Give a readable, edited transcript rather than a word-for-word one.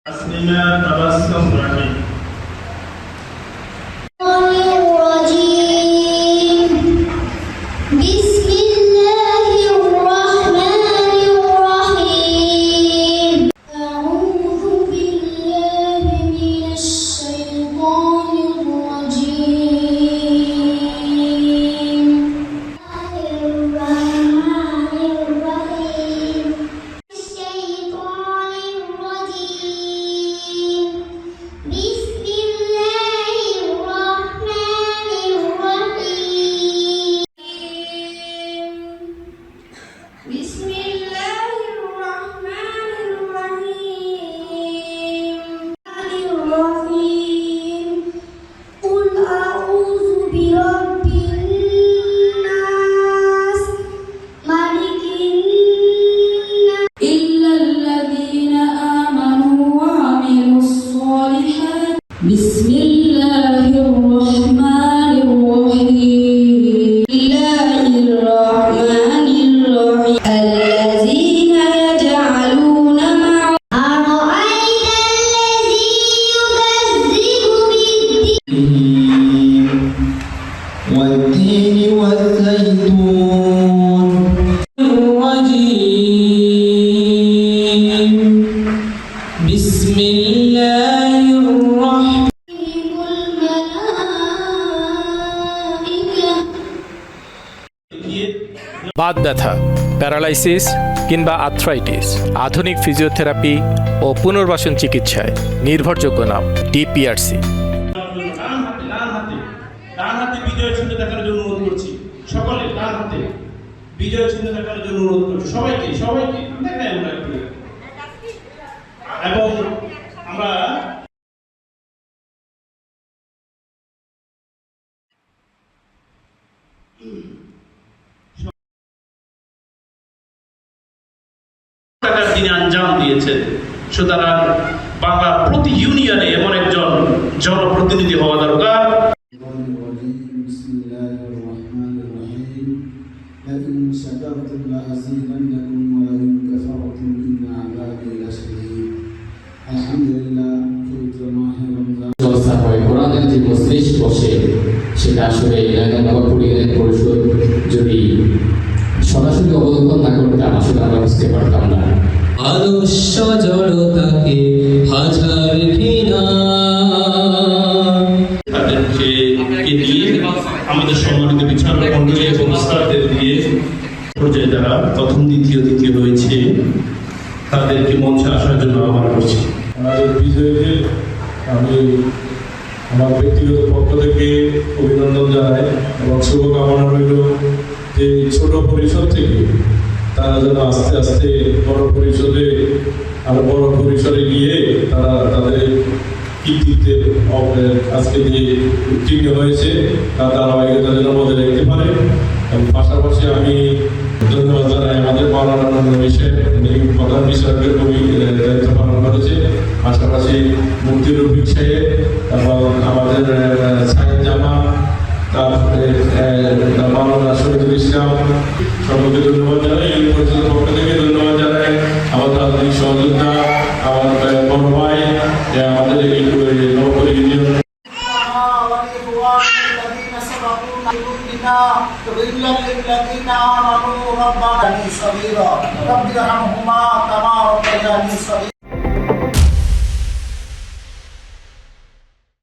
تسليما تبسم رحيم بسم الله الرحمن الرحيم أعوذ بالله من الشيطان الرجيم الرحمن الرحيم الشيطان الرجيم بسم الله الرحمن الرحيم بسم الله الرحمن الرحيم قل أعوذ برب الناس ملك الناس إلا الذين آمنوا وعملوا الصالحات بسم الله الرحمن الرحيم الله الرحمن الرحيم الذين يجعلون مع أرأيت الذي يكذب بالدين والتين والزيتون الرجيم بسم الله الرحمن الملائكة বাত ব্যথা, প্যারালাইসিস কিংবা আর্থ্রাইটিস, আধুনিক ফিজিওথেরাপি ও পুনর্বাসন চিকিৎসায় নির্ভরযোগ্য নাম ডিপিআরসি। ডান হাতে বিজয় চিহ্ন দেখানোর জন্য অনুরোধ করছি। সকলে ডান হাতে বিজয় চিহ্ন দেখানোর জন্য অনুরোধ করছি। সবাইকে দেখাই আমরা একটু। এবং আমরা টাকার তিনি আঞ্জাম দিয়েছেন। সুতরাং বাংলার প্রতি ইউনিয়নে এমন একজন জনপ্রতিনিধি হওয়া দরকার। بسم الله الرحمن الرحيم لئن شكرتم لأزيدنكم ولئن كفرتم إن عذابي لشديد الحمد لله পবিত্র মাহে রমজান ব্যবস্থা হয় কোরআনের যে মজলিস বসে সেটা আসলে এলাকার পরিবারের পরিষদ যদি সরাসরি অবলোকন না করতাম আসলে আমরা বুঝতে পারতাম না। আলস্য জড়তাকে হাজার ঘৃণা তাদেরকে নিয়ে আমাদের সম্মানিত বিচারক মন্ডলী এবং স্টাফদের দিয়ে পর্যায়ে যারা প্রথম দ্বিতীয় হয়েছে তাদেরকে মঞ্চে আসার জন্য আহ্বান করছি। আমাদের বিজয়ীকে আমি আমার ব্যক্তিগত পক্ষ থেকে অভিনন্দন জানাই এবং শুভকামনা রইল যে ছোট পরিসর থেকে তারা যেন আস্তে আস্তে বড় পরিসরে আরো বড় পরিসরে গিয়ে তারা তাদের কৃতিত্বে আজকে যে উত্তীর্ণ হয়েছে তা ধারাবাহিকতা যেন বজায় রাখতে পারে। এবং পাশাপাশি আমি ধন্যবাদ জানাই আমাদের মাওলানা বিষয়ে প্রধান বিষয়কের দায়িত্ব পালন করেছে, পাশাপাশি মুফতি রফিক সাহেব এবং আমাদের সাইদ জামা, তারপরে মাওলানা শহীদুল ইসলাম, সকলকে ধন্যবাদ জানাই। এই পরিষদের পক্ষ থেকে ধন্যবাদ জানাই আমাদের রাজনৈতিক সহযোগিতা, আমার বড় ভাই আমাদের এই নবপুর ইউনিয়ন الذين سبقوا بنا إلا للذين آمنوا ربنا صغيرا رب ارحمهما كما ربياني صغيرا